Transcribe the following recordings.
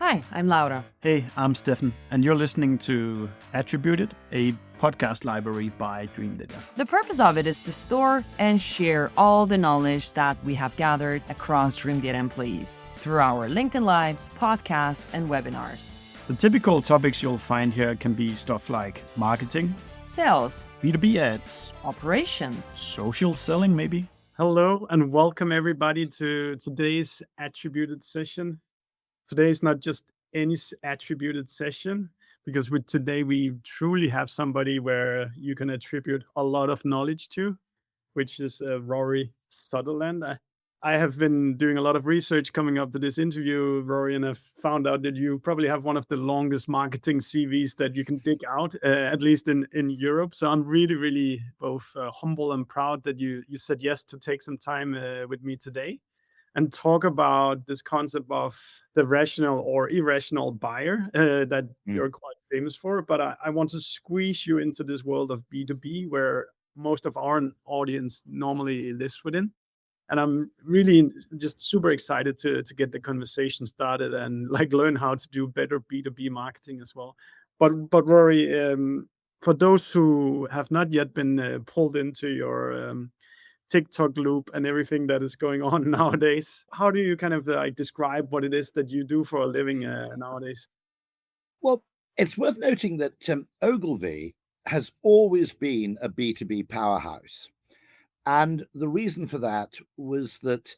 Hi, I'm Laura. Hey, I'm Stefan, and you're listening to Attributed, a podcast library by Dreamdata. The purpose of it is to store and share all the knowledge that we have gathered across Dreamdata employees through our LinkedIn Lives, podcasts, and webinars. The typical topics you'll find here can be stuff like marketing, Sales, B2B ads, operations. social selling maybe. Hello, and welcome everybody to today's Attributed session. Today is not just any attributed session, because today we truly have somebody where you can attribute a lot of knowledge to, which is Rory Sutherland. I have been doing a lot of research coming up to this interview, Rory, and I've found out that you probably have one of the longest marketing CVs that you can dig out, at least in Europe. So I'm really, really both humble and proud that you said yes to take some time with me today and talk about this concept of the rational or irrational buyer that you're quite famous for. But I want to squeeze you into this world of B2B, where most of our audience normally lives within. And I'm really just super excited to get the conversation started and learn how to do better B2B marketing as well. But Rory, for those who have not yet been pulled into your TikTok loop and everything that is going on nowadays, how do you kind of describe what it is that you do for a living nowadays? Well, it's worth noting that Ogilvy has always been a B2B powerhouse. And the reason for that was that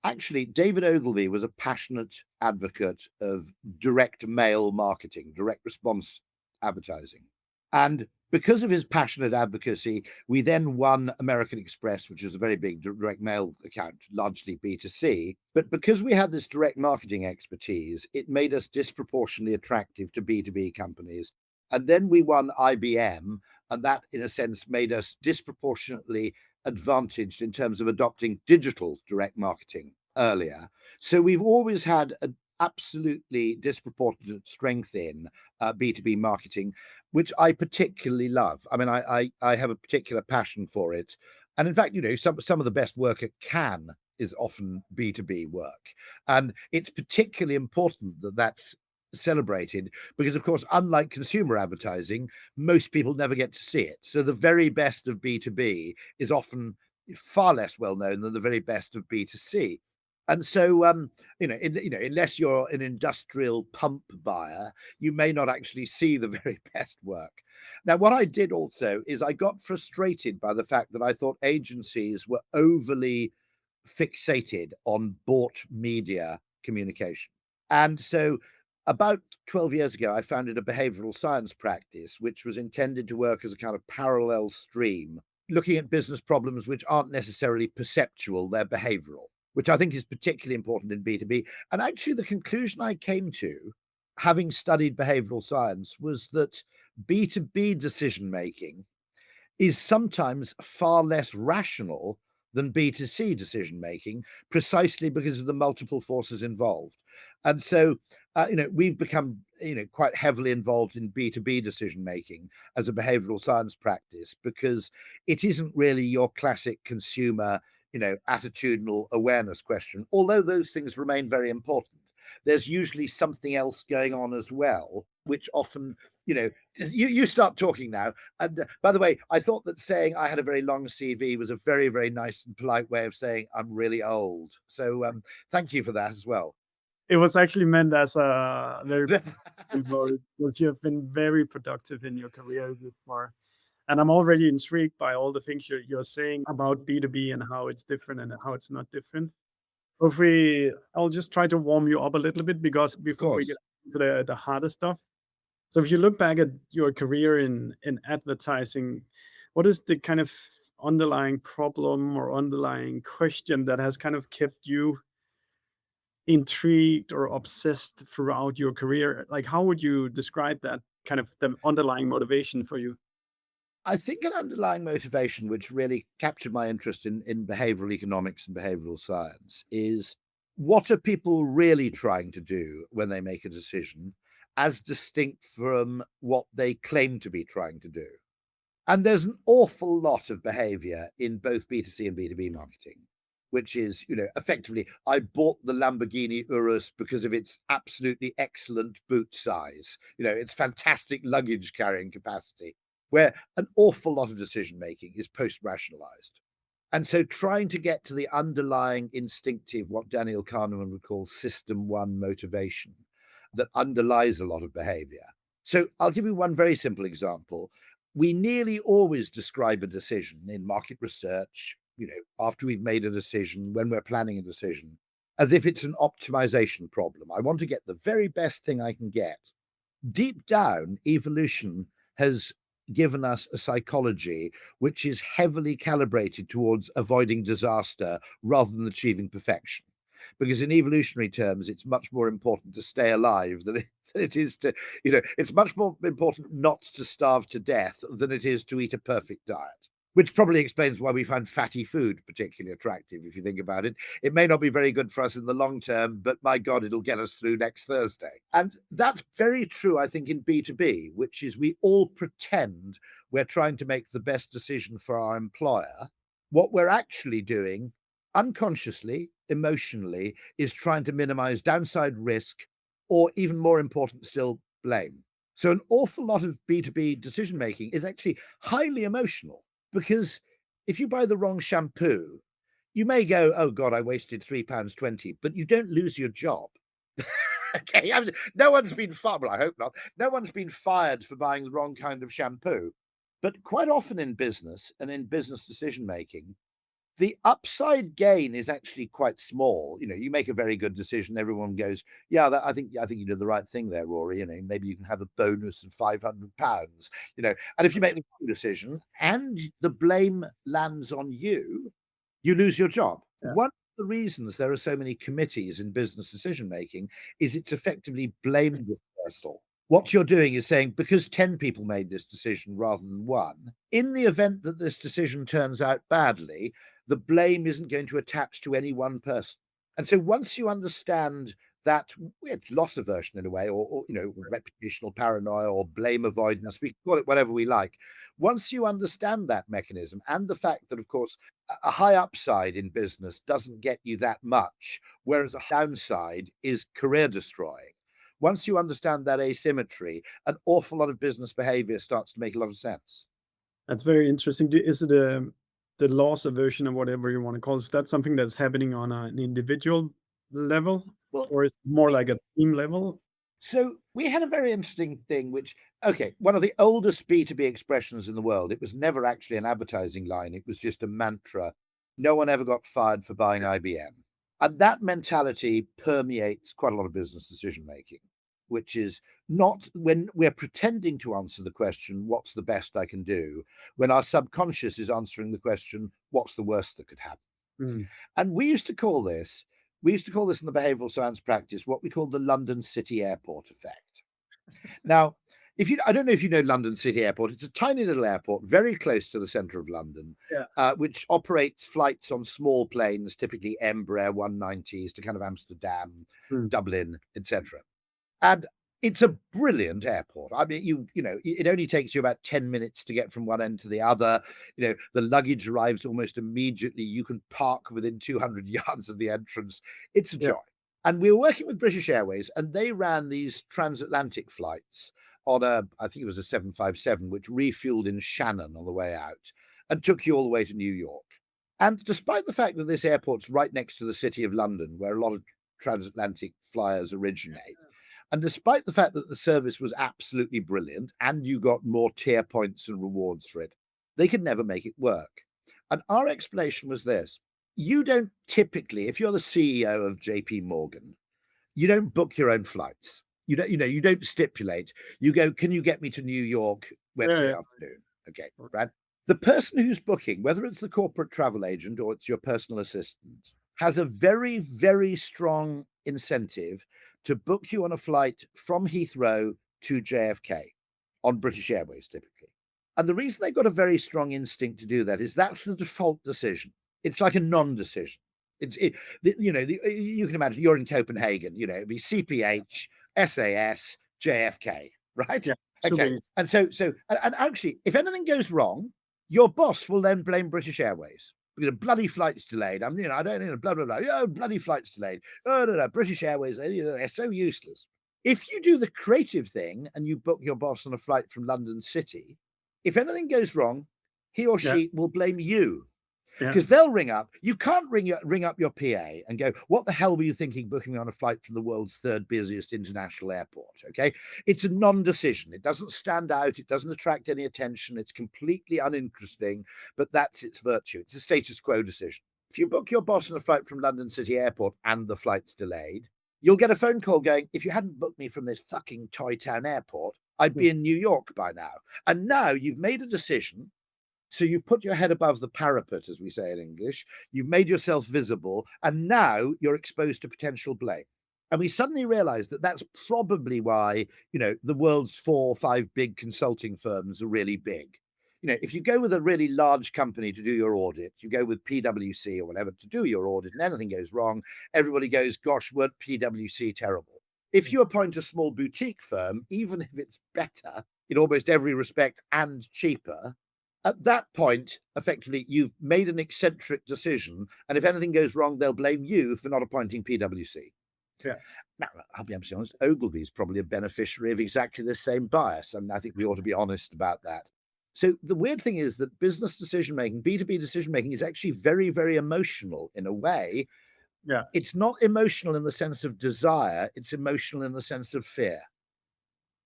actually David Ogilvy was a passionate advocate of direct mail marketing, direct response advertising. And because of his passionate advocacy, we then won American Express, which is a very big direct mail account, largely B2C. But because we had this direct marketing expertise, it made us disproportionately attractive to B2B companies. And then we won IBM, and that, in a sense, made us disproportionately advantaged in terms of adopting digital direct marketing earlier. So we've always had an absolutely disproportionate strength in B2B marketing, which I particularly love. I mean, I have a particular passion for it. And in fact, some of the best work at Cannes is often B2B work. And it's particularly important that that's celebrated because, of course, unlike consumer advertising, most people never get to see it. So the very best of B2B is often far less well known than the very best of B2C. And so, unless you're an industrial pump buyer, you may not actually see the very best work. Now, what I did also is I got frustrated by the fact that I thought agencies were overly fixated on bought media communication. And so about 12 years ago, I founded a behavioral science practice, which was intended to work as a kind of parallel stream, looking at business problems which aren't necessarily perceptual, they're behavioral, which I think is particularly important in B2B. And actually, the conclusion I came to, having studied behavioral science, was that B2B decision-making is sometimes far less rational than B2C decision-making, precisely because of the multiple forces involved. And so, we've become, quite heavily involved in B2B decision-making as a behavioral science practice, because it isn't really your classic consumer, attitudinal awareness question, although those things remain very important. There's usually something else going on as well, which often, you start talking now. And by the way, I thought that saying I had a very long CV was a very, very nice and polite way of saying I'm really old. So thank you for that as well. It was actually meant as a very because you have been very productive in your career this far. And I'm already intrigued by all the things you're saying about B2B and how it's different and how it's not different. I'll just try to warm you up a little bit, because before we get into the harder stuff. So if you look back at your career in advertising, what is the kind of underlying problem or underlying question that has kind of kept you intrigued or obsessed throughout your career? Like, how would you describe that kind of the underlying motivation for you? I think an underlying motivation which really captured my interest in behavioral economics and behavioral science is, what are people really trying to do when they make a decision, as distinct from what they claim to be trying to do? And there's an awful lot of behavior in both B2C and B2B marketing, which is, effectively, I bought the Lamborghini Urus because of its absolutely excellent boot size, its fantastic luggage carrying capacity, where an awful lot of decision making is post-rationalized. And so trying to get to the underlying instinctive, what Daniel Kahneman would call system one motivation that underlies a lot of behavior. So I'll give you one very simple example. We nearly always describe a decision in market research, after we've made a decision, when we're planning a decision, as if it's an optimization problem. I want to get the very best thing I can get. Deep down, evolution has given us a psychology which is heavily calibrated towards avoiding disaster rather than achieving perfection. Because in evolutionary terms, it's much more important to stay alive than it is to, it's much more important not to starve to death than it is to eat a perfect diet, which probably explains why we find fatty food particularly attractive, if you think about it. It may not be very good for us in the long term, but my God, it'll get us through next Thursday. And that's very true, I think, in B2B, which is we all pretend we're trying to make the best decision for our employer. What we're actually doing, unconsciously, emotionally, is trying to minimize downside risk, or even more important still, blame. So an awful lot of B2B decision making is actually highly emotional. Because if you buy the wrong shampoo, you may go, oh God, I wasted £3.20, but you don't lose your job. Okay, I mean, no one's been fired. Well, I hope not. No one's been fired for buying the wrong kind of shampoo. But quite often in business and in business decision making, the upside gain is actually quite small. You make a very good decision. Everyone goes, yeah, I think you did the right thing there, Rory. Maybe you can have a bonus of £500. And if you make the wrong decision and the blame lands on you, you lose your job. Yeah. One of the reasons there are so many committees in business decision making is it's effectively blame dispersal. What you're doing is saying, because 10 people made this decision rather than one, in the event that this decision turns out badly, the blame isn't going to attach to any one person. And so once you understand that, it's loss aversion in a way, or reputational paranoia or blame avoidance, we call it whatever we like. Once you understand that mechanism and the fact that, of course, a high upside in business doesn't get you that much, whereas a downside is career destroying. Once you understand that asymmetry, an awful lot of business behavior starts to make a lot of sense. That's very interesting. Is it the loss aversion or whatever you want to call it? Is that something that's happening on an individual level, or is it more like a team level? So we had a very interesting thing, which, one of the oldest B2B expressions in the world. It was never actually an advertising line. It was just a mantra. No one ever got fired for buying IBM. And that mentality permeates quite a lot of business decision making, which is not when we're pretending to answer the question, what's the best I can do, when our subconscious is answering the question, what's the worst that could happen? And we used to call this in the behavioral science practice what we call the London City Airport effect. Now, I don't know if you know London City Airport. It's a tiny little airport very close to the centre of London, which operates flights on small planes, typically Embraer 190s to kind of Amsterdam, Dublin, etc. And it's a brilliant airport. I mean, it only takes you about 10 minutes to get from one end to the other. The luggage arrives almost immediately. You can park within 200 yards of the entrance. It's a joy. And we were working with British Airways, and they ran these transatlantic flights on I think it was a 757, which refueled in Shannon on the way out and took you all the way to New York. And despite the fact that this airport's right next to the City of London, where a lot of transatlantic flyers originate, and despite the fact that the service was absolutely brilliant and you got more tier points and rewards for it, they could never make it work. And our explanation was this. You don't typically, if you're the CEO of JP Morgan, you don't book your own flights. You don't stipulate. You go, can you get me to New York Wednesday afternoon? Okay, right. The person who's booking, whether it's the corporate travel agent or it's your personal assistant, has a very, very strong incentive to book you on a flight from Heathrow to JFK on British Airways, typically. And the reason they've got a very strong instinct to do that is that's the default decision. It's like a non-decision. You can imagine you're in Copenhagen, it'd be CPH, SAS, JFK, right? Yeah. Okay. And so actually, if anything goes wrong, your boss will then blame British Airways. bloody flight's delayed. I don't, blah, blah, blah. Oh, bloody flight's delayed. Oh, no, British Airways, they're so useless. If you do the creative thing and you book your boss on a flight from London City, if anything goes wrong, he or she will blame you. Because they'll ring up. You can't ring up your PA and go, what the hell were you thinking booking me on a flight from the world's third busiest international airport? Okay. It's a non-decision. It doesn't stand out. It doesn't attract any attention. It's completely uninteresting, but that's its virtue. It's a status quo decision. If you book your boss on a flight from London City Airport and the flight's delayed, you'll get a phone call going, if you hadn't booked me from this fucking Toy Town airport, I'd be in New York by now. And now you've made a decision. So you've put your head above the parapet, as we say in English. You've made yourself visible, and now you're exposed to potential blame. And we suddenly realize that that's probably why, the world's 4 or 5 big consulting firms are really big. If you go with a really large company to do your audit, you go with PwC or whatever to do your audit, and anything goes wrong, everybody goes, gosh, weren't PwC terrible? If you appoint a small boutique firm, even if it's better in almost every respect and cheaper, at that point, effectively, you've made an eccentric decision, and if anything goes wrong, they'll blame you for not appointing PwC. Yeah. Now, I'll be absolutely honest, Ogilvy is probably a beneficiary of exactly the same bias. I mean, I think we ought to be honest about that. So the weird thing is that business decision-making, B2B decision-making, is actually very, very emotional in a way. Yeah. It's not emotional in the sense of desire. It's emotional in the sense of fear.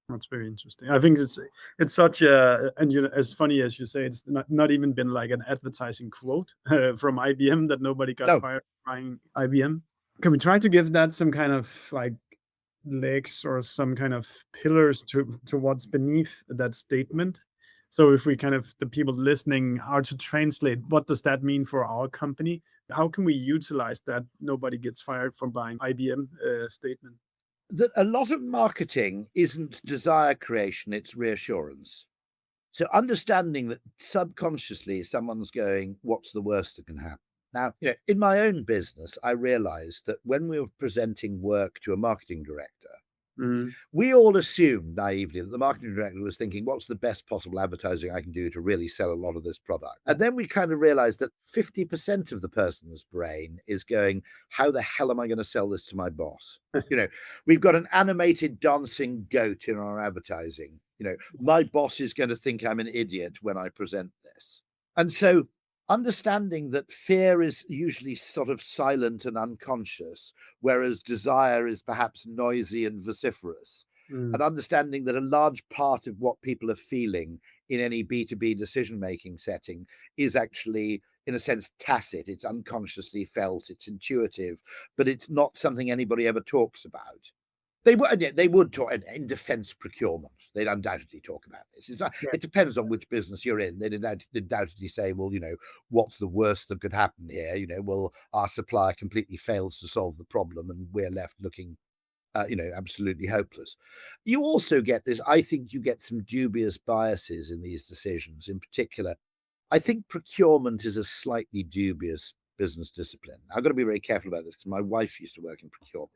That's very interesting. I think it's such a, and as funny as you say, it's not even been like an advertising quote from IBM that nobody got fired for buying IBM. Can we try to give that some kind of like legs or some kind of pillars to what's beneath that statement? So if we the people listening, how to translate, what does that mean for our company? How can we utilize that nobody gets fired for buying IBM statement? That a lot of marketing isn't desire creation, it's reassurance. So understanding that subconsciously someone's going, what's the worst that can happen? Now, in my own business, I realized that when we were presenting work to a marketing director, we all assumed naively that the marketing director was thinking, what's the best possible advertising I can do to really sell a lot of this product? And then we kind of realized that 50% of the person's brain is going, how the hell am I going to sell this to my boss? We've got an animated dancing goat in our advertising. My boss is going to think I'm an idiot when I present this. And so understanding that fear is usually sort of silent and unconscious, whereas desire is perhaps noisy and vociferous. And understanding that a large part of what people are feeling in any B2B decision-making setting is actually, in a sense, tacit. It's unconsciously felt, it's intuitive, but it's not something anybody ever talks about. They would talk in defense procurement. They'd undoubtedly talk about this. It depends on which business you're in. They'd undoubtedly say, well, what's the worst that could happen here? Well, our supplier completely fails to solve the problem and we're left looking, absolutely hopeless. You also get this, I think you get some dubious biases in these decisions. In particular, I think procurement is a slightly dubious business discipline. I've got to be very careful about this because my wife used to work in procurement.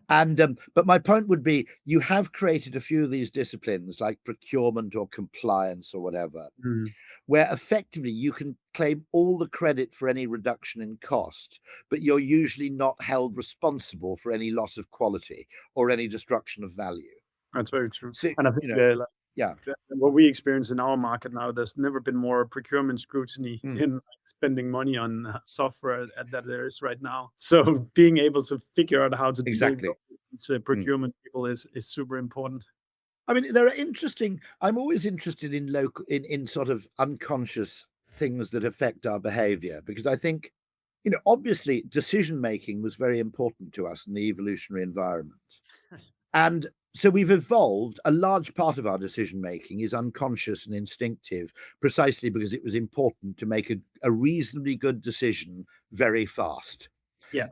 And but my point would be, you have created a few of these disciplines like procurement or compliance or whatever, where effectively you can claim all the credit for any reduction in cost, but you're usually not held responsible for any loss of quality or any destruction of value. That's very true. So, and I think what we experience in our market now, there's never been more procurement scrutiny in spending money on software that there is right now. So being able to figure out how to deal with procurement people is super important. I mean, I'm always interested in sort of unconscious things that affect our behavior, because I think, obviously decision making was very important to us in the evolutionary environment. And so we've evolved. A large part of our decision making is unconscious and instinctive, precisely because it was important to make a reasonably good decision very fast. Yeah.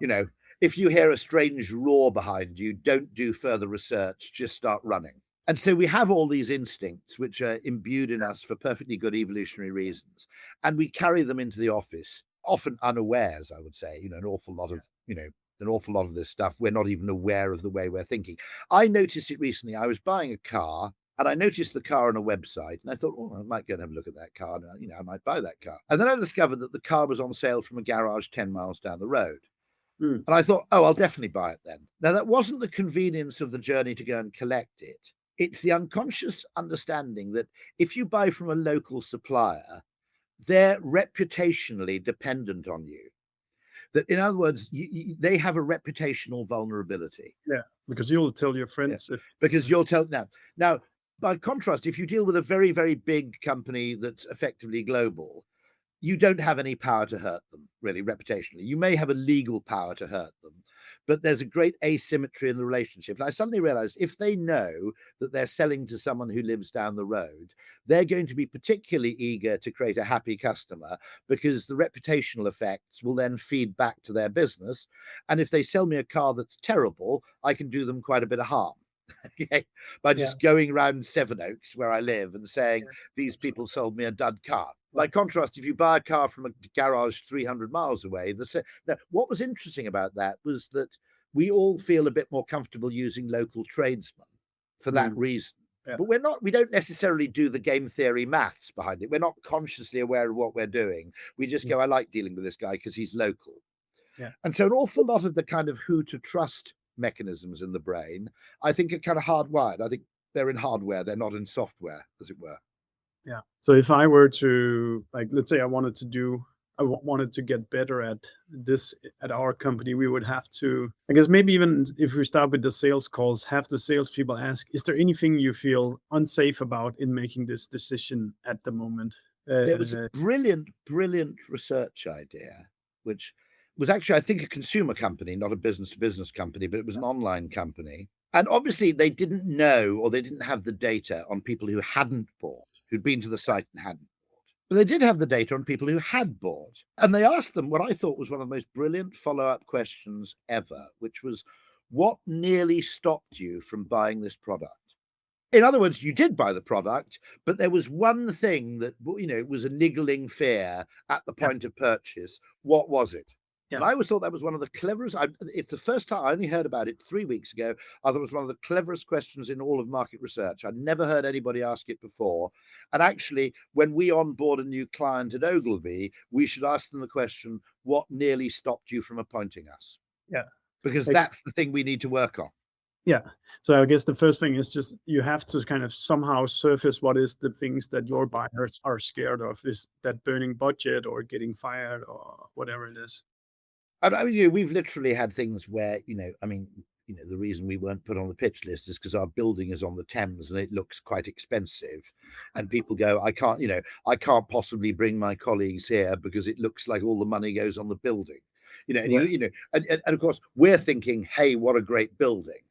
If you hear a strange roar behind you, don't do further research, just start running. And so we have all these instincts which are imbued in us for perfectly good evolutionary reasons, and we carry them into the office, often unawares, I would say. An awful lot of this stuff, we're not even aware of the way we're thinking. I noticed it recently. I was buying a car And I noticed the car on a website, and I thought, oh, I might go and have a look at that car. And, I might buy that car. And then I discovered that the car was on sale from a garage 10 miles down the road. Mm. And I thought, oh, I'll definitely buy it then. Now, that wasn't the convenience of the journey to go and collect it. It's the unconscious understanding that if you buy from a local supplier, they're reputationally dependent on you. That, in other words, they have a reputational vulnerability. Yeah, because you'll tell your friends. Because you'll tell now. By contrast, if you deal with a very, very big company that's effectively global, you don't have any power to hurt them, really, reputationally. You may have a legal power to hurt them, but there's a great asymmetry in the relationship. And I suddenly realized if they know that they're selling to someone who lives down the road, they're going to be particularly eager to create a happy customer, because the reputational effects will then feed back to their business. And if they sell me a car that's terrible, I can do them quite a bit of harm. Okay, by just going around Sevenoaks, where I live, and saying these people sold me a dud car. By contrast, if you buy a car from a garage 300 miles away, now, what was interesting about that was that we all feel a bit more comfortable using local tradesmen for that reason. Yeah. But we don't necessarily do the game theory maths behind it. We're not consciously aware of what we're doing. We just go, I like dealing with this guy because he's local. Yeah. And so an awful lot of the kind of who to trust mechanisms in the brain, I think, are kind of hardwired. I think they're in hardware, they're not in software, as it were. Yeah. So if I were to, like, let's say I wanted to get better at this at our company, we would have to, I guess, maybe even if we start with the sales calls, have the salespeople ask, is there anything you feel unsafe about in making this decision at the moment? There was a brilliant research idea, which was actually, I think, a consumer company, not a business-to-business company, but it was an online company. And obviously they didn't know, or they didn't have the data on people who hadn't bought, who'd been to the site and hadn't bought. But they did have the data on people who had bought. And they asked them what I thought was one of the most brilliant follow-up questions ever, which was, what nearly stopped you from buying this product? In other words, you did buy the product, but there was one thing that, was a niggling fear at the point of purchase. What was it? Yeah. And I always thought that was one of the cleverest. It's the first time I only heard about it 3 weeks ago. I thought it was one of the cleverest questions in all of market research. I'd never heard anybody ask it before. And actually, when we onboard a new client at Ogilvy, we should ask them the question, what nearly stopped you from appointing us? Yeah. Because that's the thing we need to work on. Yeah. So I guess the first thing is just you have to kind of somehow surface what is the things that your buyers are scared of. Is that burning budget or getting fired or whatever it is? I mean, we've literally had things where, the reason we weren't put on the pitch list is because our building is on the Thames and it looks quite expensive. And people go, I can't possibly bring my colleagues here because it looks like all the money goes on the building. And of course, we're thinking, hey, what a great building.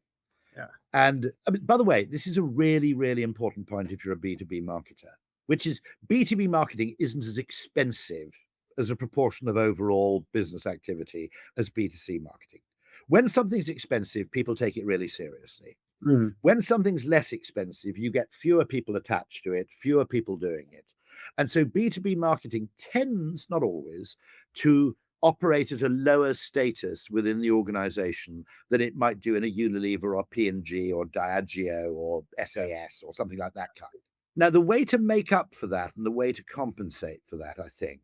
Yeah. And I mean, by the way, this is a really, really important point if you're a B2B marketer, which is B2B marketing isn't as expensive as a proportion of overall business activity as B2C marketing. When something's expensive, people take it really seriously. When something's less expensive, you get fewer people attached to it, fewer people doing it. And so B2B marketing tends, not always, to operate at a lower status within the organization than it might do in a Unilever or P&G or Diageo or SAS or something like that kind. Now, the way to make up for that and the way to compensate for that, I think,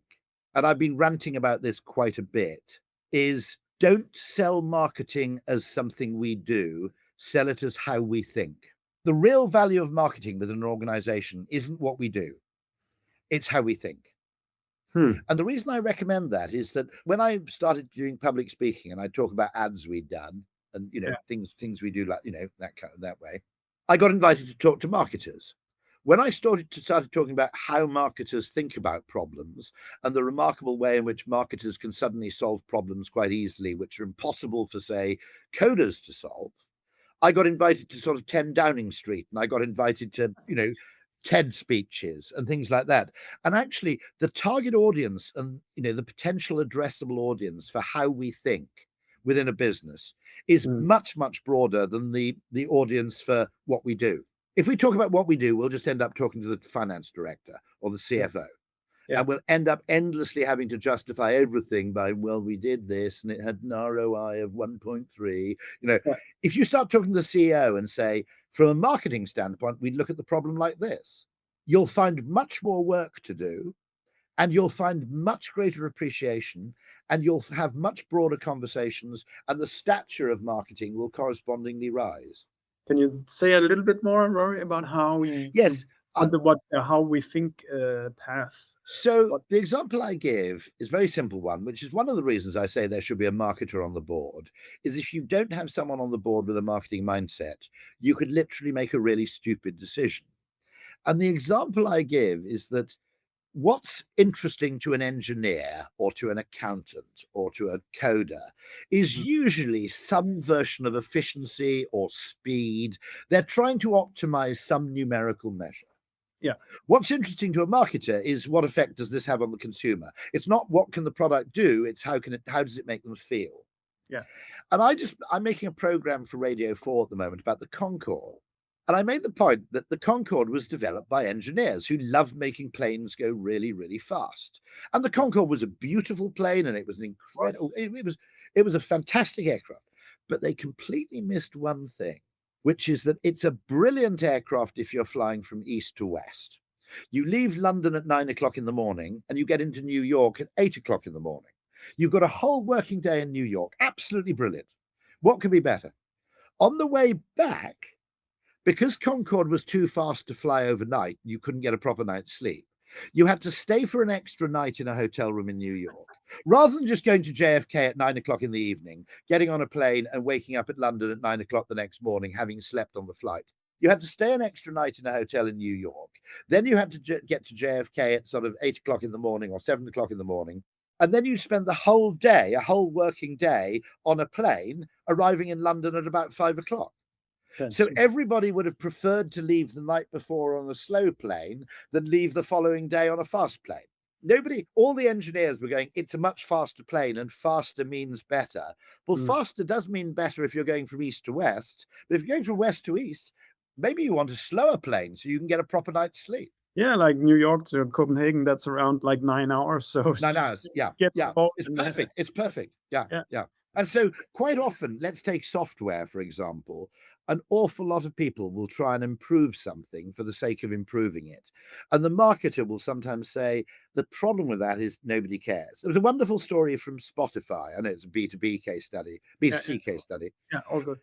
and I've been ranting about this quite a bit, is don't sell marketing as something we do, sell it as how we think. The real value of marketing within an organization isn't what we do, it's how we think. And the reason I recommend that is that when I started doing public speaking and I talk about ads we'd done and, things we do, like, that way, I got invited to talk to marketers. When I started talking about how marketers think about problems and the remarkable way in which marketers can suddenly solve problems quite easily, which are impossible for, say, coders to solve, I got invited to sort of 10 Downing Street, and I got invited to, TED speeches and things like that. And actually, the target audience and, the potential addressable audience for how we think within a business is much, much broader than the audience for what we do. If we talk about what we do, we'll just end up talking to the finance director or the CFO. And we'll end up endlessly having to justify everything by, well, we did this and it had an ROI of 1.3. If you start talking to the CEO and say, from a marketing standpoint, we'd look at the problem like this, you'll find much more work to do, and you'll find much greater appreciation, and you'll have much broader conversations, and the stature of marketing will correspondingly rise. Can you say a little bit more, Rory, about how we how we think path? So the example I give is a very simple one, which is one of the reasons I say there should be a marketer on the board, is if you don't have someone on the board with a marketing mindset, you could literally make a really stupid decision. And the example I give is that what's interesting to an engineer or to an accountant or to a coder is usually some version of efficiency or speed. They're trying to optimize some numerical measure. Yeah. What's interesting to a marketer is what effect does this have on the consumer? It's not what can the product do, it's how does it make them feel? Yeah. And I'm making a program for Radio 4 at the moment about the Concorde. And I made the point that the Concorde was developed by engineers who loved making planes go really, really fast. And the Concorde was a beautiful plane, and it was an incredible, it was a fantastic aircraft. But they completely missed one thing, which is that it's a brilliant aircraft if you're flying from east to west. You leave London at 9 o'clock in the morning and you get into New York at 8 o'clock in the morning. You've got a whole working day in New York. Absolutely brilliant. What could be better? On the way back, because Concorde was too fast to fly overnight, you couldn't get a proper night's sleep. You had to stay for an extra night in a hotel room in New York. Rather than just going to JFK at 9 o'clock in the evening, getting on a plane and waking up at London at 9 o'clock the next morning, having slept on the flight, you had to stay an extra night in a hotel in New York. Then you had to get to JFK at sort of 8 o'clock in the morning or 7 o'clock in the morning. And then you spend the whole day, a whole working day on a plane, arriving in London at about 5 o'clock. So everybody would have preferred to leave the night before on a slow plane than leave the following day on a fast plane. All the engineers were going, it's a much faster plane and faster means better. Well, faster does mean better if you're going from east to west, but if you're going from west to east, maybe you want a slower plane so you can get a proper night's sleep. Yeah, like New York to Copenhagen, that's around like 9 hours. So 9 hours, yeah. It's perfect. It's perfect. Yeah. And so quite often, let's take software, for example. An awful lot of people will try and improve something for the sake of improving it. And the marketer will sometimes say, the problem with that is nobody cares. There was a wonderful story from Spotify. I know it's a B2B case study, B2C case study. Yeah, all good.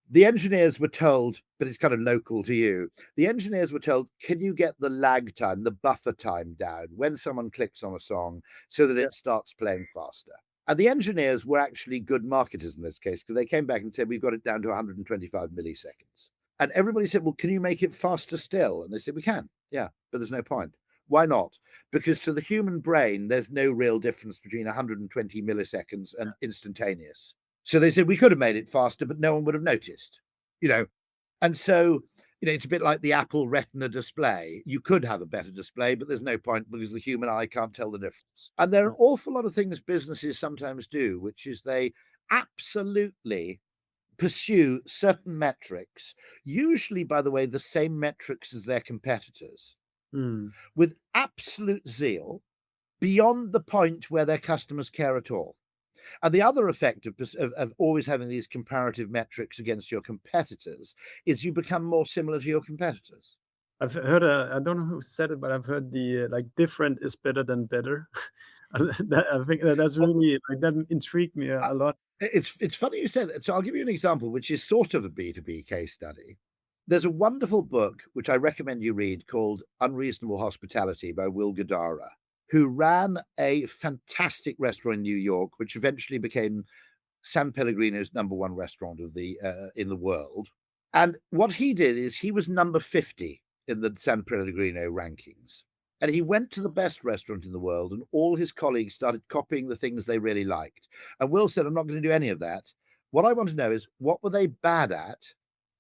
The engineers were told, but it's kind of local to you. The engineers were told, can you get the lag time, the buffer time down when someone clicks on a song so that it starts playing faster? And the engineers were actually good marketers in this case, because they came back and said, we've got it down to 125 milliseconds. And everybody said, well, can you make it faster still? And they said, we can. Yeah, but there's no point. Why not? Because to the human brain, there's no real difference between 120 milliseconds and instantaneous. So they said, we could have made it faster, but no one would have noticed, And so, it's a bit like the Apple Retina display. You could have a better display, but there's no point because the human eye can't tell the difference. And there are an awful lot of things businesses sometimes do, which is they absolutely pursue certain metrics, usually, by the way, the same metrics as their competitors, with absolute zeal beyond the point where their customers care at all. And the other effect of always having these comparative metrics against your competitors is you become more similar to your competitors. I've heard, I don't know who said it, but I've heard the different is better than better. I think that's really, that intrigued me a lot. It's funny you say that. So I'll give you an example, which is sort of a B2B case study. There's a wonderful book, which I recommend you read, called Unreasonable Hospitality by Will Guidara, who ran a fantastic restaurant in New York, which eventually became San Pellegrino's #1 restaurant in the world. And what he did is he was number 50 in the San Pellegrino rankings. And he went to the best restaurant in the world, and all his colleagues started copying the things they really liked. And Will said, I'm not going to do any of that. What I want to know is, what were they bad at?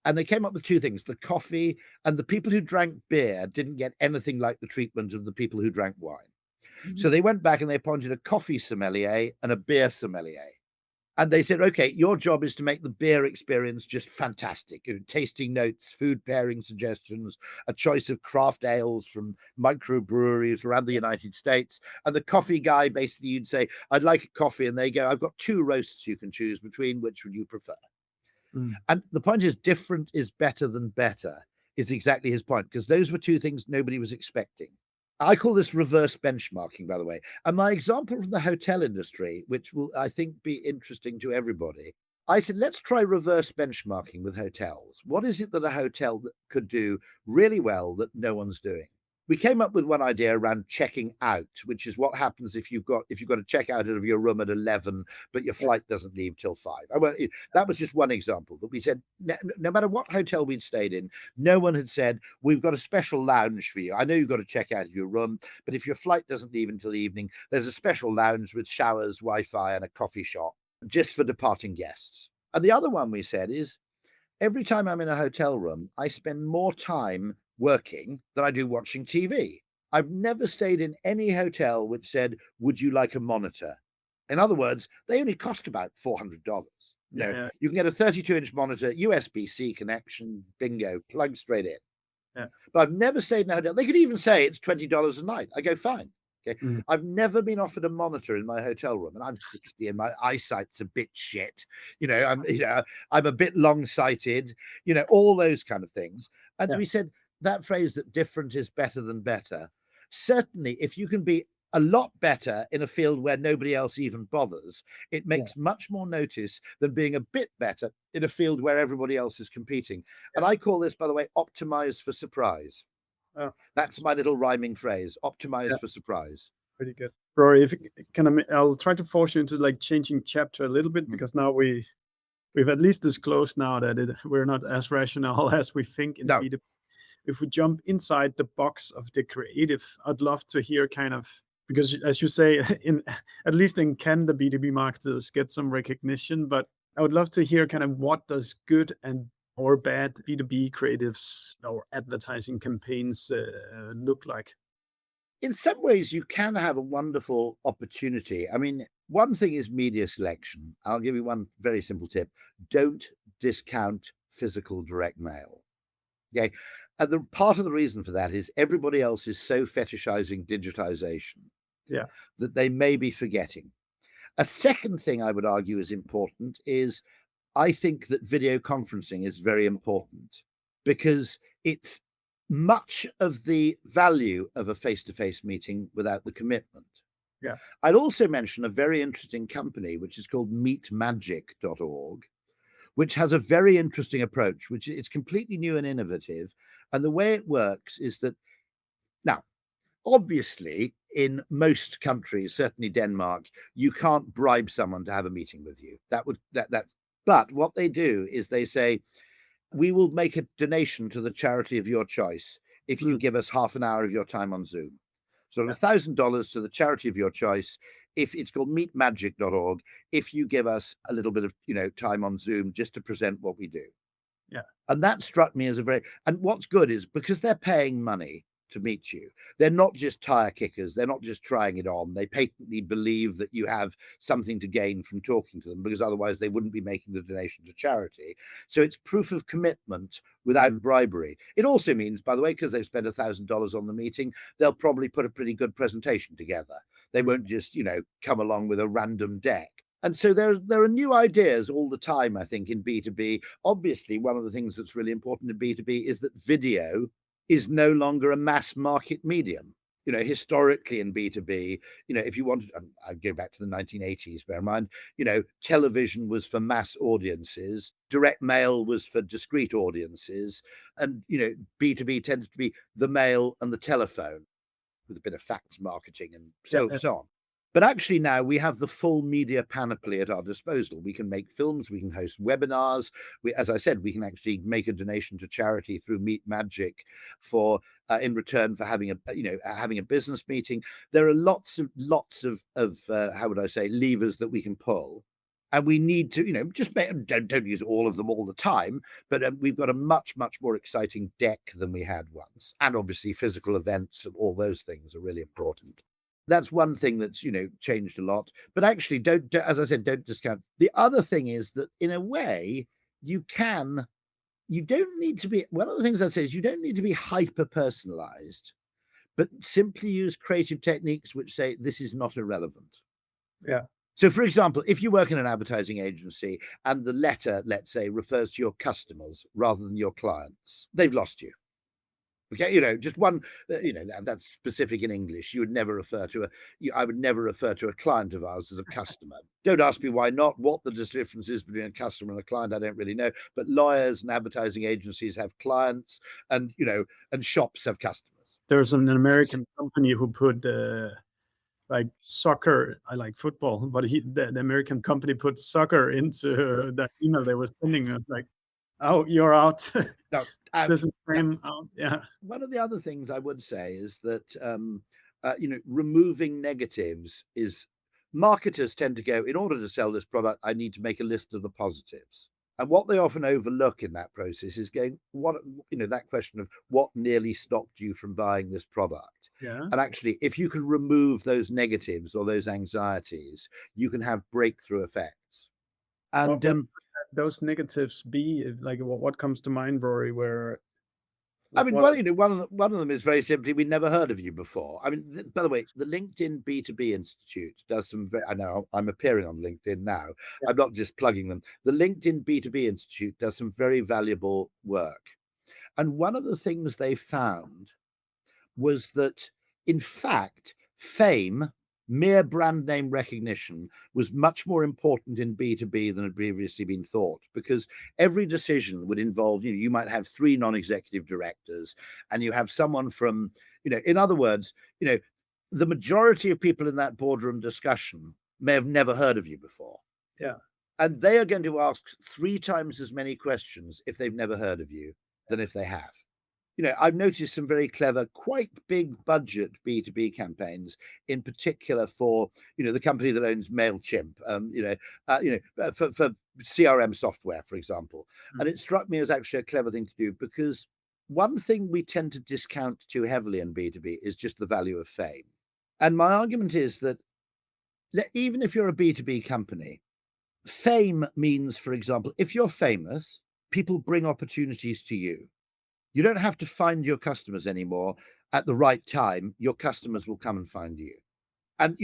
And they came up with two things, the coffee, and the people who drank beer didn't get anything like the treatment of the people who drank wine. So they went back and they appointed a coffee sommelier and a beer sommelier. And they said, okay, your job is to make the beer experience just fantastic. Tasting notes, food pairing suggestions, a choice of craft ales from microbreweries around the United States. And the coffee guy, basically, you'd say, I'd like a coffee. And they go, I've got 2 roasts you can choose between. Which would you prefer? And the point is, different is better than better, is exactly his point, because those were 2 things nobody was expecting. I call this reverse benchmarking, by the way. And my example from the hotel industry, which will, I think, be interesting to everybody, I said, let's try reverse benchmarking with hotels. What is it that a hotel could do really well that no one's doing? We came up with one idea around checking out, which is what happens if you've got to check out of your room at 11, but your flight doesn't leave till 5. That was just one example that we said, no matter what hotel we'd stayed in, no one had said, we've got a special lounge for you. I know you've got to check out of your room, but if your flight doesn't leave until the evening, there's a special lounge with showers, Wi-Fi, and a coffee shop just for departing guests. And the other one we said is, every time I'm in a hotel room, I spend more time working than I do watching TV. I've never stayed in any hotel which said, would you like a monitor? In other words, they only cost about $400. You can get a 32-inch monitor, USB-C connection, bingo, plug straight in. But I've never stayed in a hotel. They could even say it's $20 a night. I go, fine. Okay. I've never been offered a monitor in my hotel room, and I'm 60 and my eyesight's a bit shit. I'm a bit long-sighted, all those kind of things. And we said that phrase, that different is better than better. Certainly, if you can be a lot better in a field where nobody else even bothers, it makes much more notice than being a bit better in a field where everybody else is competing. And I call this, by the way, optimize for surprise. That's my little rhyming phrase, optimize for surprise. Pretty good. Rory, if I'll try to force you into changing chapter a little bit, because now we've at least disclosed now that we're not as rational as we think in B2B. If we jump inside the box of the creative, I'd love to hear because as you say, at least in Canada, B2B marketers get some recognition, but I would love to hear what does good or bad B2B creatives or advertising campaigns look like? In some ways, you can have a wonderful opportunity. I mean, one thing is media selection. I'll give you one very simple tip. Don't discount physical direct mail. Okay. And the part of the reason for that is everybody else is so fetishizing digitization that they may be forgetting. A second thing I would argue is important is, I think that video conferencing is very important, because it's much of the value of a face-to-face meeting without the commitment. I'd also mention a very interesting company, which is called meetmagic.org, which has a very interesting approach, which it's completely new and innovative. And the way it works is that, now, obviously, in most countries, certainly Denmark, you can't bribe someone to have a meeting with you. But what they do is they say, we will make a donation to the charity of your choice if you give us half an hour of your time on Zoom. So $1,000 to the charity of your choice. If it's called meetmagic.org, if you give us a little bit of time on Zoom just to present what we do. And that struck me as and what's good is, because they're paying money to meet you, they're not just tire kickers, they're not just trying it on, they patently believe that you have something to gain from talking to them, because otherwise they wouldn't be making the donation to charity. So it's proof of commitment without bribery. It also means, by the way, because they've spent $1,000 on the meeting, they'll probably put a pretty good presentation together. They won't just come along with a random deck. And so there are new ideas all the time, I think, in B2B. Obviously, one of the things that's really important in B2B is that video is no longer a mass market medium. Historically in B2B, if you wanted, I'd go back to the 1980s, bear in mind, television was for mass audiences, direct mail was for discrete audiences, and, B2B tended to be the mail and the telephone, with a bit of fax marketing and so on. But actually now we have the full media panoply at our disposal. We can make films, we can host webinars. As I said, we can actually make a donation to charity through Meet Magic for in return for having a business meeting. There are lots of how would I say, levers that we can pull. And we need to, don't use all of them all the time, but we've got a much, much more exciting deck than we had once. And obviously physical events and all those things are really important. That's one thing that's, changed a lot. But actually, as I said, don't discount. The other thing is that in a way, you don't need to be, one of the things I'd say is you don't need to be hyper personalized, but simply use creative techniques which say this is not irrelevant. Yeah. So, for example, if you work in an advertising agency and the letter, let's say, refers to your customers rather than your clients, they've lost you. Okay, just one, that's specific in English. I would never refer to a client of ours as a customer. Don't ask me why not, what the difference is between a customer and a client, I don't really know. But lawyers and advertising agencies have clients and shops have customers. There's an American company who put like soccer, I like football, but the American company put soccer into that email they were sending us, like, oh, you're out. No, This is time out. Yeah. one of the other things I would say is that removing negatives is, marketers tend to go, in order to sell this product, I need to make a list of the positives. And what they often overlook in that process is going, that question of what nearly stopped you from buying this product. Yeah. And actually, if you can remove those negatives or those anxieties, you can have breakthrough effects. And What would those negatives be? Like, what comes to mind, Rory? Where I mean, what- one of them is very simply, we'd never heard of you before. I mean, by the way, the LinkedIn B2B Institute does some I know I'm appearing on LinkedIn now. Yeah. I'm not just plugging them. The LinkedIn B2B Institute does some very valuable work. And one of the things they found was that, in fact, fame, mere brand name recognition, was much more important in B2B than had previously been thought, because every decision would involve, you might have 3 non-executive directors and you have someone from, in other words, the majority of people in that boardroom discussion may have never heard of you before. Yeah. And they are going to ask 3 times as many questions if they've never heard of you than if they have. I've noticed some very clever, quite big budget B2B campaigns, in particular for, the company that owns MailChimp, for CRM software, for example. And it struck me as actually a clever thing to do, because one thing we tend to discount too heavily in B2B is just the value of fame. And my argument is that even if you're a B2B company, fame means, for example, if you're famous, people bring opportunities to you. You don't have to find your customers anymore. At the right time, your customers will come and find you. And,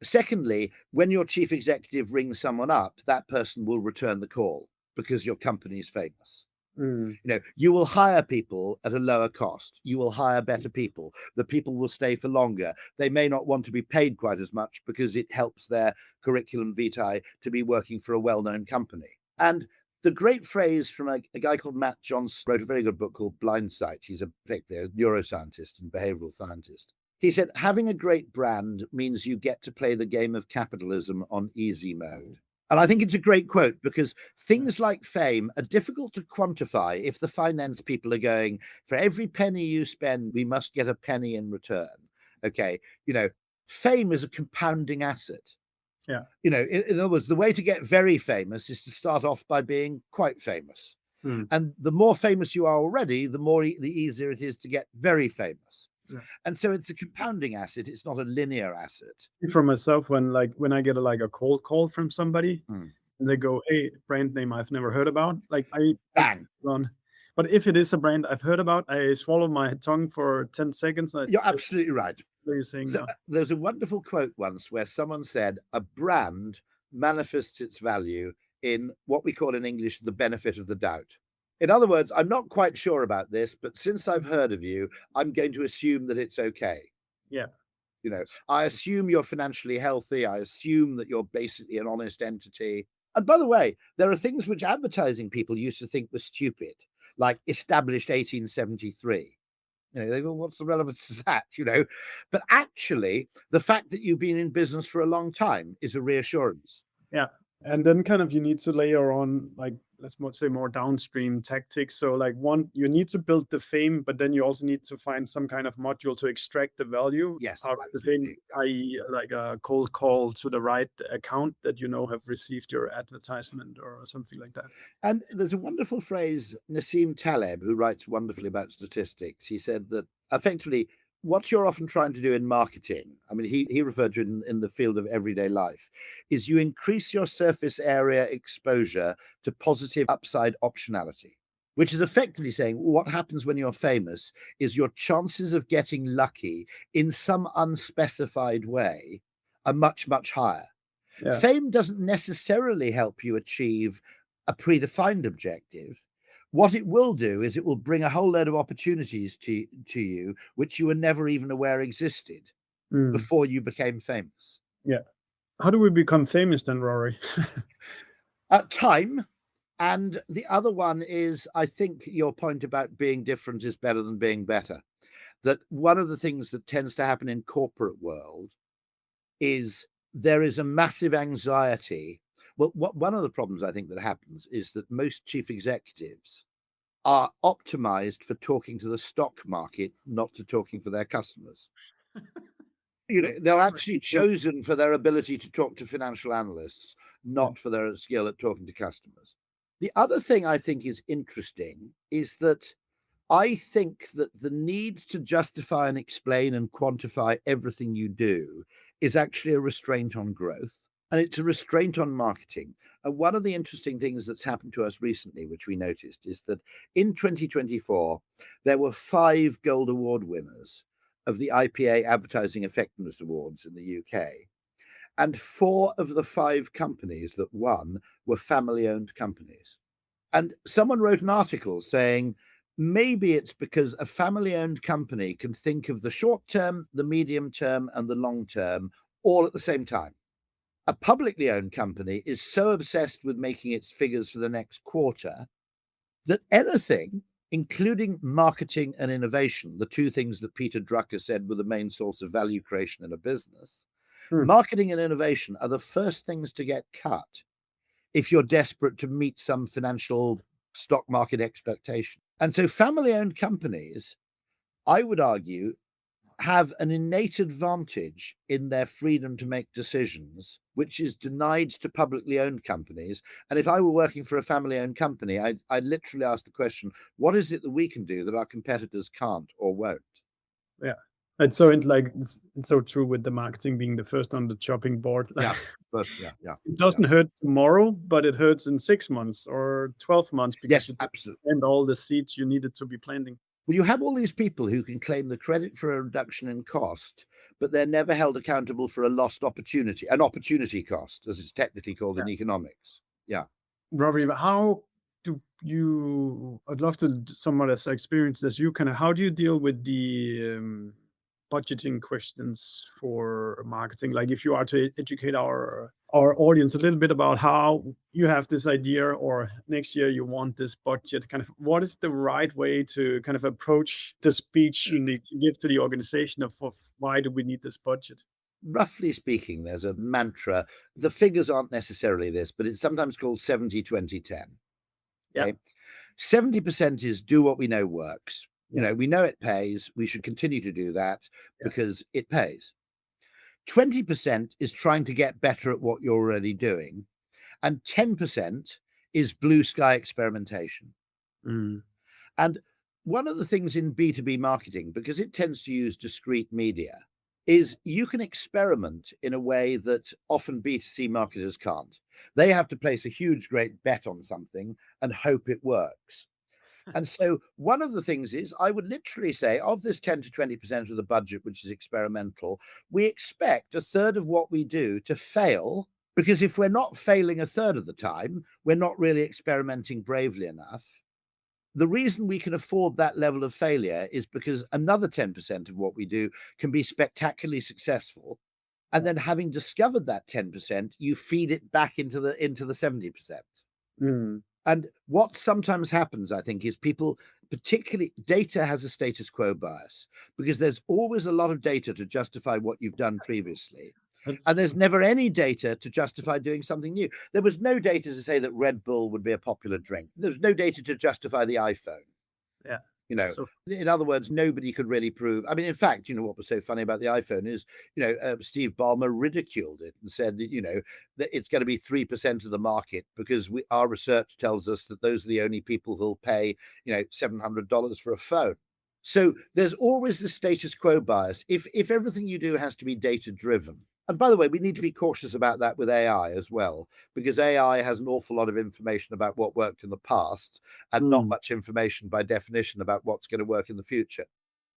secondly, when your chief executive rings someone up, that person will return the call because your company is famous. You will hire people at a lower cost. You will hire better people. The people will stay for longer. They may not want to be paid quite as much because it helps their curriculum vitae to be working for a well-known company. And the great phrase from a guy called Matt Johnson, wrote a very good book called Blindsight. He's effectively a neuroscientist and behavioral scientist. He said, having a great brand means you get to play the game of capitalism on easy mode. And I think it's a great quote, because things like fame are difficult to quantify if the finance people are going, for every penny you spend, we must get a penny in return. Okay. Fame is a compounding asset. Yeah. In other words, the way to get very famous is to start off by being quite famous. And the more famous you are already, the easier it is to get very famous. Yeah. And so it's a compounding asset. It's not a linear asset. For myself, when I get a cold call from somebody and they go, hey, brand name I've never heard about, bang. But if it is a brand I've heard about, I swallow my tongue for 10 seconds. You're absolutely right. What are you saying now? There's a wonderful quote once where someone said, a brand manifests its value in what we call in English the benefit of the doubt. In other words, I'm not quite sure about this, but since I've heard of you, I'm going to assume that it's okay. Yeah. I assume you're financially healthy. I assume that you're basically an honest entity. And by the way, there are things which advertising people used to think were stupid, like established 1873. They go, what's the relevance of that? But actually, the fact that you've been in business for a long time is a reassurance. Yeah. And then you need to layer on, let's say, more downstream tactics. So one, you need to build the fame, but then you also need to find some kind of module to extract the value out of the fame, i.e. like a cold call to the right account that have received your advertisement or something like that. And there's a wonderful phrase, Nassim Taleb, who writes wonderfully about statistics. He said that effectively what you're often trying to do in marketing, I mean, he referred to it in the field of everyday life, is you increase your surface area exposure to positive upside optionality, which is effectively saying what happens when you're famous is your chances of getting lucky in some unspecified way are much, much higher. Yeah. Fame doesn't necessarily help you achieve a predefined objective. What it will do is it will bring a whole load of opportunities to you, which you were never even aware existed Mm. before you became famous. Yeah. How do we become famous then, Rory? Time. And the other one is, I think your point about being different is better than being better. That one of the things that tends to happen in corporate world is there is a massive anxiety. Well, one of the problems I think that happens is that most chief executives are optimized for talking to the stock market, not to talking for their customers. They're actually chosen for their ability to talk to financial analysts, not for their skill at talking to customers. The other thing I think is interesting is that I think that the need to justify and explain and quantify everything you do is actually a restraint on growth, and it's a restraint on marketing. And one of the interesting things that's happened to us recently, which we noticed, is that in 2024, there were 5 Gold Award winners of the IPA Advertising Effectiveness Awards in the UK. And 4 of the 5 companies that won were family-owned companies. And someone wrote an article saying, maybe it's because a family-owned company can think of the short term, the medium term, and the long term all at the same time. A publicly owned company is so obsessed with making its figures for the next quarter that anything, including marketing and innovation, the 2 things that Peter Drucker said were the main source of value creation in a business, marketing and innovation are the first things to get cut if you're desperate to meet some financial stock market expectation. And so family-owned companies, I would argue, have an innate advantage in their freedom to make decisions, which is denied to publicly owned companies. And if I were working for a family-owned company, I'd literally ask the question, what is it that we can do that our competitors can't or won't? Yeah. It's so it's so true with the marketing being the first on the chopping board. Yeah. It doesn't hurt tomorrow, but it hurts in 6 months or 12 months because Yes, you absolutely. and all the seeds you needed to be planting. Well, you have all these people who can claim the credit for a reduction in cost, but they're never held accountable for a lost opportunity, an opportunity cost, as it's technically called in economics. Yeah. Rory, how do you, I'd love to someone as experienced as you, how do you deal with the budgeting questions for marketing? Like if you are to educate our audience a little bit about how you have this idea or next year you want this budget, what is the right way to approach the speech you need to give to the organization of why do we need this budget? Roughly speaking, there's a mantra. The figures aren't necessarily this, but it's sometimes called 70-20-10. Okay. 70% is do what we know works. We know it pays. We should continue to do that because it pays. 20% is trying to get better at what you're already doing. And 10% is blue sky experimentation. And one of the things in B2B marketing, because it tends to use discrete media, is you can experiment in a way that often B2C marketers can't. They have to place a huge, great bet on something and hope it works. And so one of the things is I would literally say of this 10 to 20% of the budget, which is experimental, we expect a third of what we do to fail, because if we're not failing a third of the time, we're not really experimenting bravely enough. The reason we can afford that level of failure is because another 10% of what we do can be spectacularly successful. And then having discovered that 10%, you feed it back into the 70%. And what sometimes happens, I think, is people, particularly data has a status quo bias, because there's always a lot of data to justify what you've done previously. And there's never any data to justify doing something new. There was no data to say that Red Bull would be a popular drink. There was no data to justify the iPhone. Yeah. In other words, nobody could really prove. I mean, in fact, what was so funny about the iPhone is, Steve Ballmer ridiculed it and said that, that it's going to be 3% of the market because our research tells us that those are the only people who'll pay, $700 for a phone. So there's always the status quo bias. If everything you do has to be data driven, and by the way, we need to be cautious about that with AI as well, because AI has an awful lot of information about what worked in the past and not much information by definition about what's going to work in the future.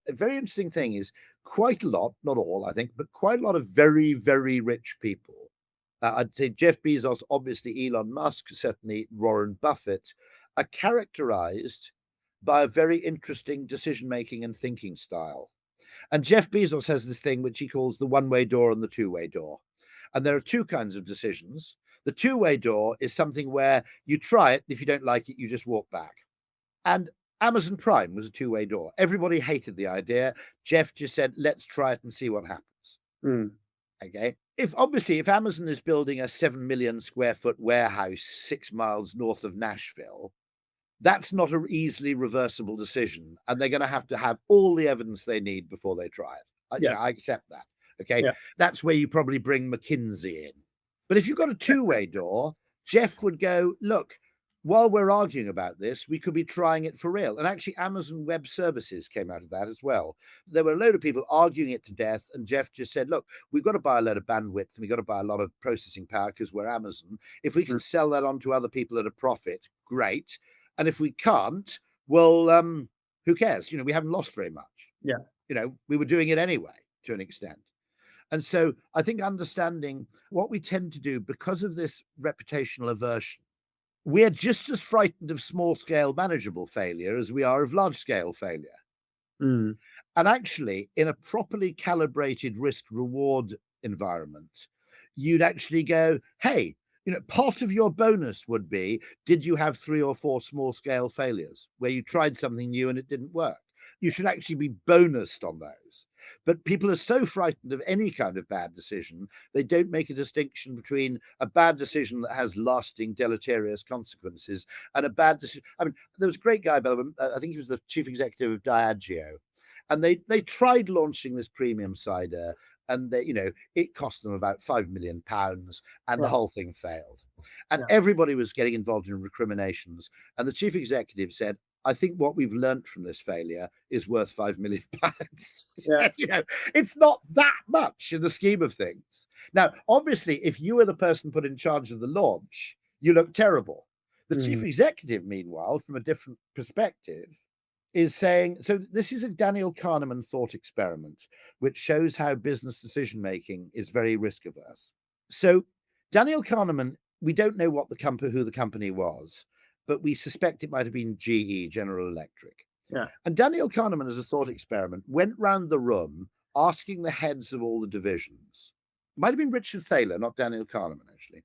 A very interesting thing is quite a lot, not all, I think, but quite a lot of very, very rich people. I'd say Jeff Bezos, obviously Elon Musk, certainly Warren Buffett, are characterized by a very interesting decision-making and thinking style. And Jeff Bezos has this thing which he calls the one-way door and the two-way door. And there are two kinds of decisions. The two-way door is something where you try it, and if you don't like it, you just walk back. And Amazon Prime was a two-way door. Everybody hated the idea. Jeff just said, let's try it and see what happens. Okay. If Amazon is building a 7 million square foot warehouse 6 miles north of Nashville, that's not an easily reversible decision. And they're going to have all the evidence they need before they try it. I accept that. Okay. Yeah. That's where you probably bring McKinsey in. But if you've got a two-way door, Jeff would go, look, while we're arguing about this, we could be trying it for real. And actually, Amazon Web Services came out of that as well. There were a load of people arguing it to death. And Jeff just said, look, we've got to buy a load of bandwidth and we've got to buy a lot of processing power because we're Amazon. If we can sell that on to other people at a profit, great. And if we can't, well, who cares? We haven't lost very much. Yeah. We were doing it anyway to an extent. And so I think understanding what we tend to do because of this reputational aversion, we're just as frightened of small-scale manageable failure as we are of large-scale failure. And actually, in a properly calibrated risk-reward environment, you'd actually go, hey, part of your bonus would be, did you have 3 or 4 small-scale failures where you tried something new and it didn't work? You should actually be bonused on those. But people are so frightened of any kind of bad decision, they don't make a distinction between a bad decision that has lasting deleterious consequences and a bad decision. I mean, there was a great guy, by the way, I think he was the chief executive of Diageo, and they tried launching this premium cider, and it cost them about £5 million, and the whole thing failed. And everybody was getting involved in recriminations. And the chief executive said, I think what we've learned from this failure is worth £5 million. It's not that much in the scheme of things. Now, obviously, if you were the person put in charge of the launch, you look terrible. The chief executive, meanwhile, from a different perspective, is saying, so this is a Daniel Kahneman thought experiment, which shows how business decision-making is very risk averse. So Daniel Kahneman, we don't know who the company was, but we suspect it might have been GE, General Electric. Yeah. And Daniel Kahneman, as a thought experiment, went round the room asking the heads of all the divisions. Might have been Richard Thaler, not Daniel Kahneman, actually.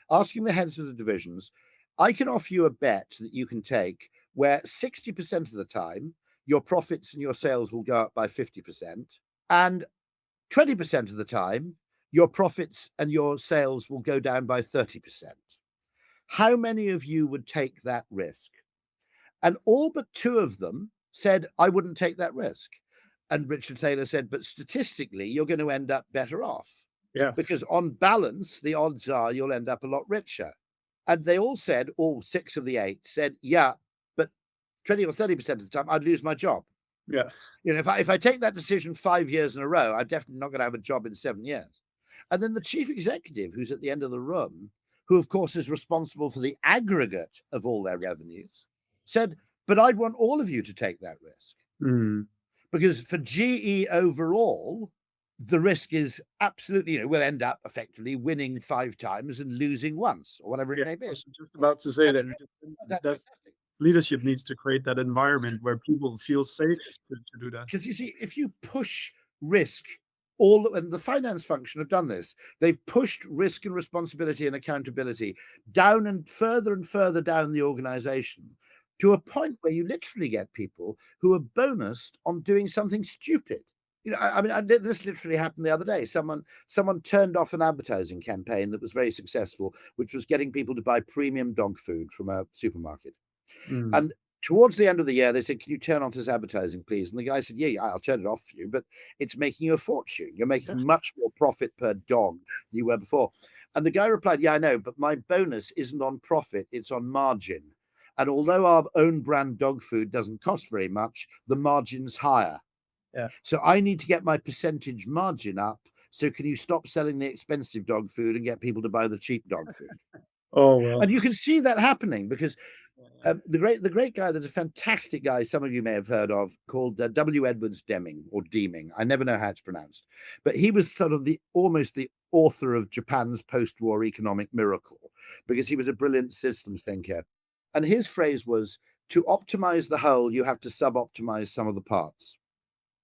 Asking the heads of the divisions, I can offer you a bet that you can take where 60% of the time your profits and your sales will go up by 50%, and 20% of the time your profits and your sales will go down by 30%. How many of you would take that risk? And all but 2 of them said, I wouldn't take that risk. And Richard Thaler said, but statistically, you're going to end up better off. Yeah. Because on balance, the odds are you'll end up a lot richer. And they all said, all 6 of the 8 said, yeah, but 20 or 30% of the time, I'd lose my job. Yeah. If I take that decision 5 years in a row, I'm definitely not going to have a job in 7 years. And then the chief executive, who's at the end of the room, who of course is responsible for the aggregate of all their revenues, said, but I'd want all of you to take that risk. Because for GE overall, the risk is absolutely, we'll end up effectively winning 5 times and losing once, or whatever it may be. I was just about to say that leadership needs to create that environment where people feel safe to do that. Because you see, if you push risk, and the finance function have done this, they've pushed risk and responsibility and accountability down and further down the organization to a point where you literally get people who are bonused on doing something stupid. This literally happened the other day. Someone turned off an advertising campaign that was very successful, which was getting people to buy premium dog food from a supermarket. And towards the end of the year, they said, can you turn off this advertising, please? And the guy said, yeah, I'll turn it off for you, but it's making you a fortune. You're making much more profit per dog than you were before. And the guy replied, yeah, I know, but my bonus isn't on profit, it's on margin. And although our own brand dog food doesn't cost very much, the margin's higher. Yeah. So I need to get my percentage margin up. So can you stop selling the expensive dog food and get people to buy the cheap dog food? Oh, well. And you can see that happening because the great guy, there's a fantastic guy some of you may have heard of called W. Edwards Deming or Deeming. I never know how it's pronounced, but he was sort of almost the author of Japan's post-war economic miracle because he was a brilliant systems thinker. And his phrase was, to optimize the whole, you have to sub-optimize some of the parts.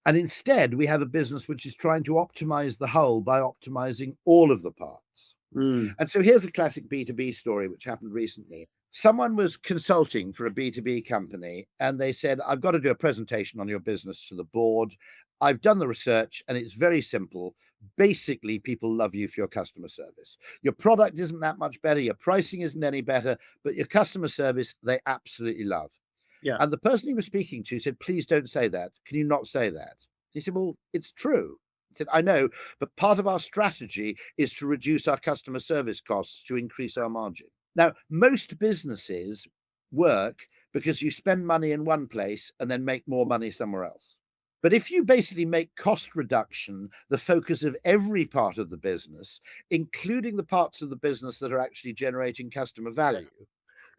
And instead, we have a business which is trying to optimize the whole by optimizing all of the parts. And so here's a classic B2B story which happened recently. Someone was consulting for a B2B company and they said, I've got to do a presentation on your business to the board. I've done the research and it's very simple. Basically, people love you for your customer service. Your product isn't that much better. Your pricing isn't any better, but your customer service, they absolutely love. Yeah. And the person he was speaking to said, please don't say that. Can you not say that? He said, well, it's true. He said, I know, but part of our strategy is to reduce our customer service costs to increase our margin. Now, most businesses work because you spend money in one place and then make more money somewhere else. But if you basically make cost reduction the focus of every part of the business, including the parts of the business that are actually generating customer value,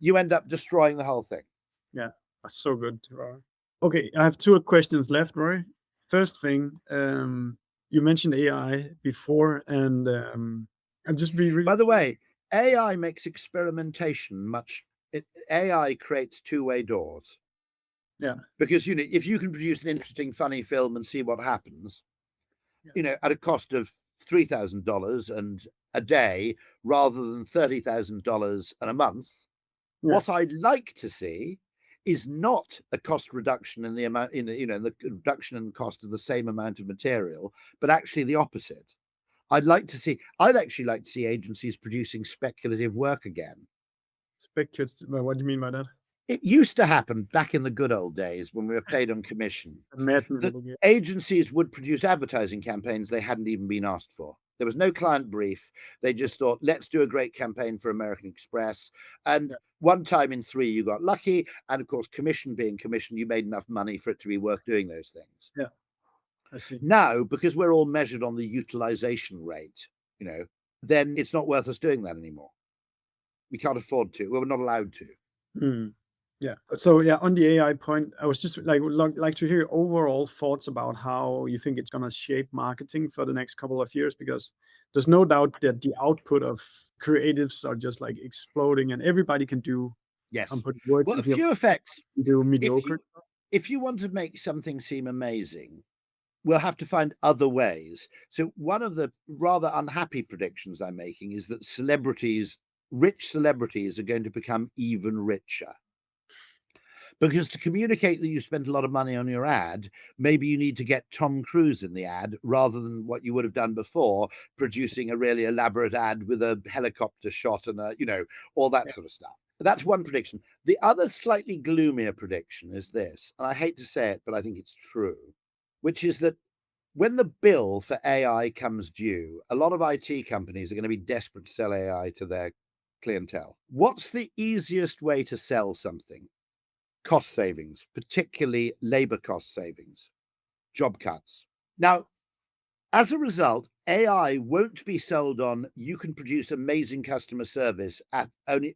you end up destroying the whole thing. Yeah, that's so good, Rory. Okay, I have two questions left, Rory. First thing, you mentioned AI before, and just be really. By the way, AI makes experimentation AI creates two-way doors. Yeah. Because, if you can produce an interesting, funny film and see what happens, at a cost of $3,000 and a day rather than $30,000 and a month, what I'd like to see is not a cost reduction in the amount, the reduction in cost of the same amount of material, but actually the opposite. I'd actually like to see agencies producing speculative work again. Speculative? What do you mean by that? It used to happen back in the good old days when we were paid on commission. That agencies would produce advertising campaigns they hadn't even been asked for. There was no client brief. They just thought, let's do a great campaign for American Express. And one time in 3, you got lucky. And of course, commission being commission, you made enough money for it to be worth doing those things. Yeah, I see. Now, because we're all measured on the utilization rate, then it's not worth us doing that anymore. We can't afford to. We're not allowed to. Yeah. So on the AI point, I was just would like to hear your overall thoughts about how you think it's going to shape marketing for the next couple of years, because there's no doubt that the output of creatives are just exploding, and everybody can do. Yes. Put words. Well, a few effects. Do mediocre. If you want to make something seem amazing, we'll have to find other ways. So one of the rather unhappy predictions I'm making is that rich celebrities are going to become even richer. Because to communicate that you spent a lot of money on your ad, maybe you need to get Tom Cruise in the ad rather than what you would have done before, producing a really elaborate ad with a helicopter shot and all that sort of stuff. That's one prediction. The other slightly gloomier prediction is this, and I hate to say it, but I think it's true, which is that when the bill for AI comes due, a lot of IT companies are going to be desperate to sell AI to their clientele. What's the easiest way to sell something? Cost savings, particularly labor cost savings, job cuts. Now, as a result, AI won't be sold on you can produce amazing customer service at only,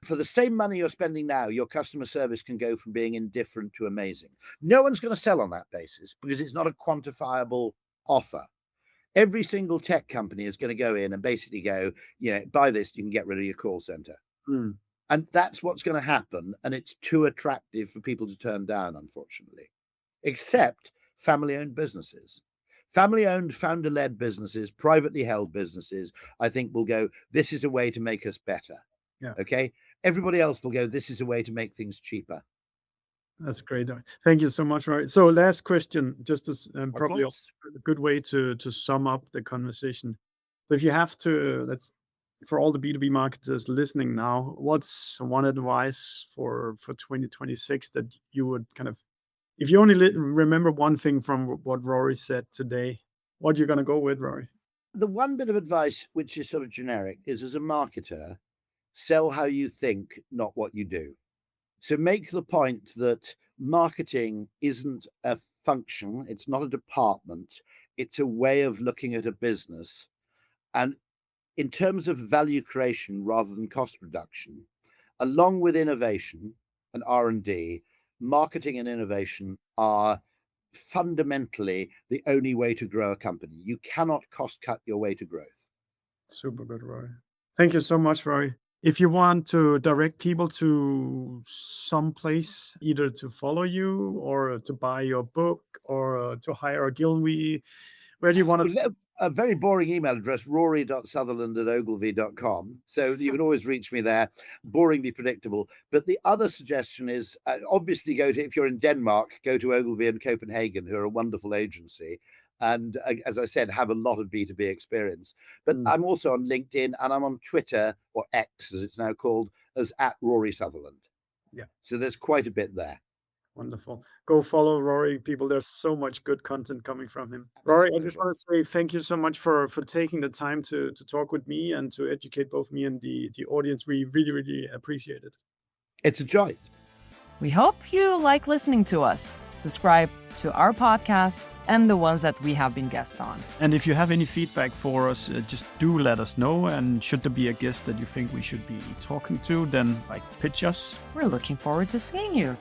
for the same money you're spending now, your customer service can go from being indifferent to amazing. No one's going to sell on that basis because it's not a quantifiable offer. Every single tech company is going to go in and basically go, buy this, you can get rid of your call center. And that's what's going to happen. And it's too attractive for people to turn down, unfortunately, except family-owned businesses. Family-owned, founder-led businesses, privately held businesses, I think will go, this is a way to make us better. Yeah. Okay. Everybody else will go, this is a way to make things cheaper. That's great. Thank you so much, Rory. So last question, just as probably a good way to sum up the conversation. So if you have to, for all the B2B marketers listening now, what's one advice for 2026 that you would if you only remember one thing from what Rory said today, what you're going to go with, Rory? The one bit of advice, which is sort of generic, is as a marketer, sell how you think, not what you do. So make the point that marketing isn't a function, it's not a department, it's a way of looking at a business. And in terms of value creation rather than cost reduction, along with innovation and R&D, marketing and innovation are fundamentally the only way to grow a company. You cannot cost cut your way to growth. Super good, Rory. Thank you so much, Rory. If you want to direct people to some place, either to follow you or to buy your book or to hire a Gilby, where do you want to? A very boring email address, rory.sutherland@ogilvy.com. So you can always reach me there. Boringly predictable. But the other suggestion is obviously if you're in Denmark, go to Ogilvy and Copenhagen, who are a wonderful agency. And as I said, have a lot of B2B experience. But I'm also on LinkedIn and I'm on Twitter, or X as it's now called, as @RorySutherland. Yeah. So there's quite a bit there. Wonderful. Go follow Rory, people. There's so much good content coming from him. Rory, I just want to say thank you so much for taking the time to talk with me and to educate both me and the audience. We really, really appreciate it. It's a joy. We hope you like listening to us. Subscribe to our podcast and the ones that we have been guests on. And if you have any feedback for us, just do let us know. And should there be a guest that you think we should be talking to, then pitch us. We're looking forward to seeing you.